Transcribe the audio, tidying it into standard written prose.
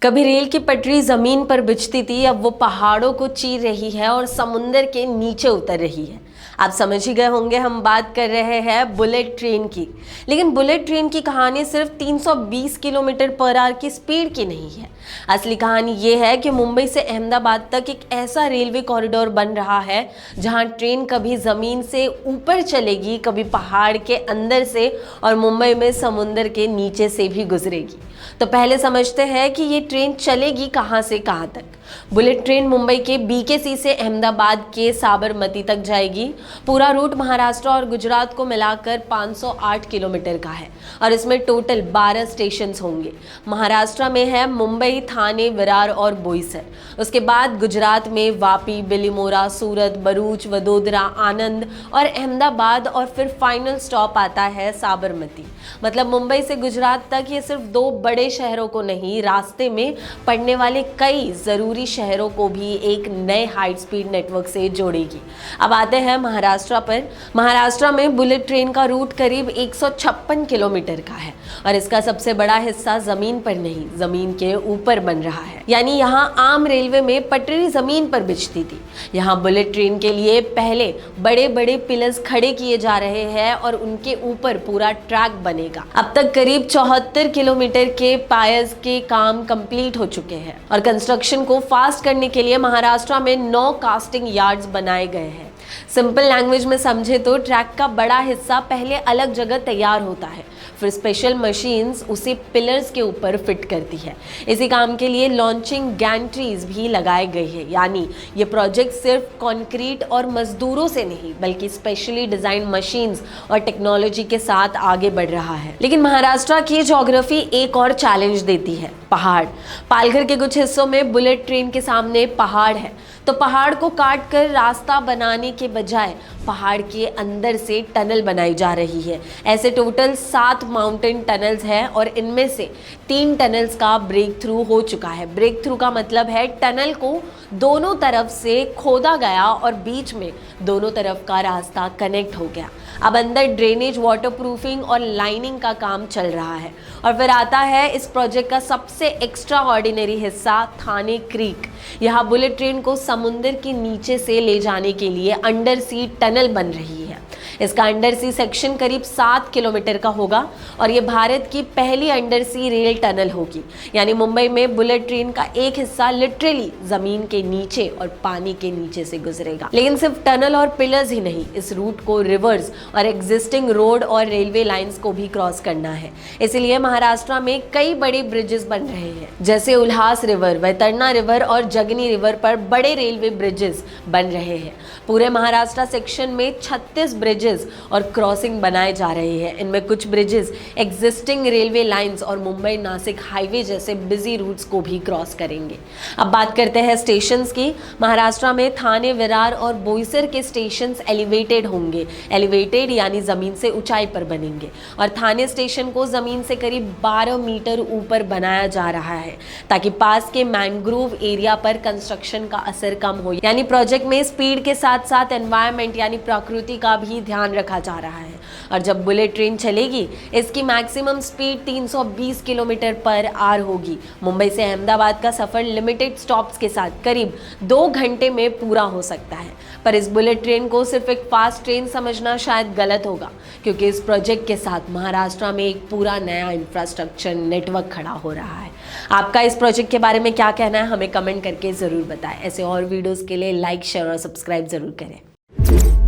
कभी रेल की पटरी जमीन पर बिछती थी, अब वो पहाड़ों को चीर रही है और समुंदर के नीचे उतर रही है। आप समझ ही गए होंगे हम बात कर रहे हैं बुलेट ट्रेन की। लेकिन बुलेट ट्रेन की कहानी सिर्फ 320 किलोमीटर पर आवर की स्पीड की नहीं है। असली कहानी ये है कि मुंबई से अहमदाबाद तक एक ऐसा रेलवे कॉरिडोर बन रहा है जहां ट्रेन कभी जमीन से ऊपर चलेगी, कभी पहाड़ के अंदर से और मुंबई में समुंदर के नीचे से भी गुजरेगी। तो पहले समझते हैं कि ये ट्रेन चलेगी कहां से कहां तक। बुलेट ट्रेन मुंबई के बीकेसी से अहमदाबाद के साबरमती तक जाएगी। पूरा रूट महाराष्ट्र और गुजरात को मिलाकर 508 किलोमीटर का है और इसमें टोटल 12 स्टेशंस होंगे। महाराष्ट्र में है मुंबई, थाने, विरार और बोईसर। उसके बाद गुजरात में वापी, बिलीमोरा, सूरत, भरूच, वडोदरा, आनंद और अहमदाबाद और फिर फाइनल स्टॉप आता है साबरमती। मतलब मुंबई से गुजरात तक ये सिर्फ दो बड़े शहरों को नहीं, रास्ते में पड़ने वाले कई जरूरी शहरों को भी एक नए हाई स्पीड नेटवर्क से जोड़ेगी। अब आते हैं महाराष्ट्र पर। महाराष्ट्र में बुलेट ट्रेन का रूट करीब 156 किलोमीटर का है और इसका सबसे बड़ा हिस्सा जमीन पर नहीं, जमीन के ऊपर बन रहा है। यानी यहाँ आम रेलवे में पटरी जमीन पर बिछती थी, यहाँ बुलेट ट्रेन के लिए पहले बड़े बड़े पिलर्स खड़े किए जा रहे हैं और उनके ऊपर पूरा ट्रैक बनेगा। अब तक करीब 74 किलोमीटर के पायर्स के काम कंप्लीट हो चुके हैं और कंस्ट्रक्शन को फास्ट करने के लिए महाराष्ट्र में 9 कास्टिंग यार्ड्स बनाए गए हैं। सिंपल लैंग्वेज में समझे तो ट्रैक का बड़ा हिस्सा पहले अलग जगह तैयार होता है, फिर स्पेशल मशीन्स उसे पिलर्स के ऊपर फिट करती है। इसी काम के लिए लॉन्चिंग गैंट्रीज भी लगाए गए हैं। यानी ये प्रोजेक्ट सिर्फ कंक्रीट और मजदूरों से नहीं बल्कि स्पेशली डिजाइन मशीन्स और टेक्नोलॉजी के साथ आगे बढ़ रहा है। लेकिन महाराष्ट्र की ज्योग्राफी एक और चैलेंज देती है, पहाड़। पालघर के कुछ हिस्सों में बुलेट ट्रेन के सामने पहाड़ है, तो पहाड़ को काट कर रास्ता बनाने के बजाय पहाड़ के अंदर से टनल बनाई जा रही है। ऐसे टोटल 7 माउंटेन टनल्स हैं और इनमें से 3 टनल्स का ब्रेक थ्रू हो चुका है। ब्रेक थ्रू का मतलब है टनल को दोनों तरफ से खोदा गया और बीच में दोनों तरफ का रास्ता कनेक्ट हो गया। अब अंदर ड्रेनेज, वाटरप्रूफिंग और लाइनिंग का काम चल रहा है। और फिर आता है इस प्रोजेक्ट का सबसे एक्स्ट्रा ऑर्डिनरी हिस्सा, थाने क्रीक। यहाँ बुलेट ट्रेन को समुद्र के नीचे से ले जाने के लिए अंडर सी टनल बन रही है। इसका अंडर सी सेक्शन करीब 7 किलोमीटर का होगा और ये भारत की पहली अंडर सी रेल टनल होगी। यानी मुंबई में बुलेट ट्रेन का एक हिस्सा लिटरली जमीन के नीचे और पानी के नीचे से गुजरेगा। लेकिन सिर्फ टनल और पिलर्स ही नहीं, इस रूट को रिवर्स और एग्जिस्टिंग रोड और रेलवे लाइंस को भी क्रॉस करना है। इसलिए महाराष्ट्र में कई बड़े ब्रिजेस बन रहे हैं, जैसे उल्हास रिवर, वैतरणा रिवर और जगनी रिवर पर बड़े रेलवे ब्रिजेस बन रहे हैं। पूरे महाराष्ट्र सेक्शन में 36 ब्रिजेस और क्रॉसिंग बनाए जा रहे हैं। इनमें कुछ ब्रिजेस एग्जिस्टिंग रेलवे लाइंस और मुंबई नासिक हाईवे जैसे बिजी रूट्स को भी क्रॉस करेंगे। अब बात करते हैं स्टेशंस की। महाराष्ट्र में थाने, विरार और बोईसर के स्टेशंस एलिवेटेड होंगे। एलिवेटेड यानी जमीन से ऊंचाई पर बनेंगे और थाने स्टेशन को जमीन से करीब 12 मीटर ऊपर बनाया जा रहा है ताकि पास के मैंग्रोव एरिया पर कंस्ट्रक्शन का असर कम हो। यानी प्रोजेक्ट में स्पीड के साथ साथ एनवायरनमेंट यानी प्रकृति का भी ध्यान रखा जा रहा है। और जब बुलेट ट्रेन चलेगी इसकी maximum speed 320 kilometre per hour होगी। मुंबई से अहमदाबाद का सफर लिमिटेड स्टॉप्स के साथ करीब 2 घंटे में पूरा हो सकता है। पर इस बुलेट ट्रेन को सिर्फ एक फास्ट ट्रेन समझना शायद गलत होगा, क्योंकि इस प्रोजेक्ट के साथ महाराष्ट्र में एक पूरा नया इंफ्रास्ट्रक्चर नेटवर्क खड़ा हो रहा है। आपका इस प्रोजेक्ट के बारे में क्या कहना है, हमें कमेंट करके ज़रूर बताएं। ऐसे और वीडियोस के लिए लाइक, शेयर और सब्सक्राइब ज़रूर करें।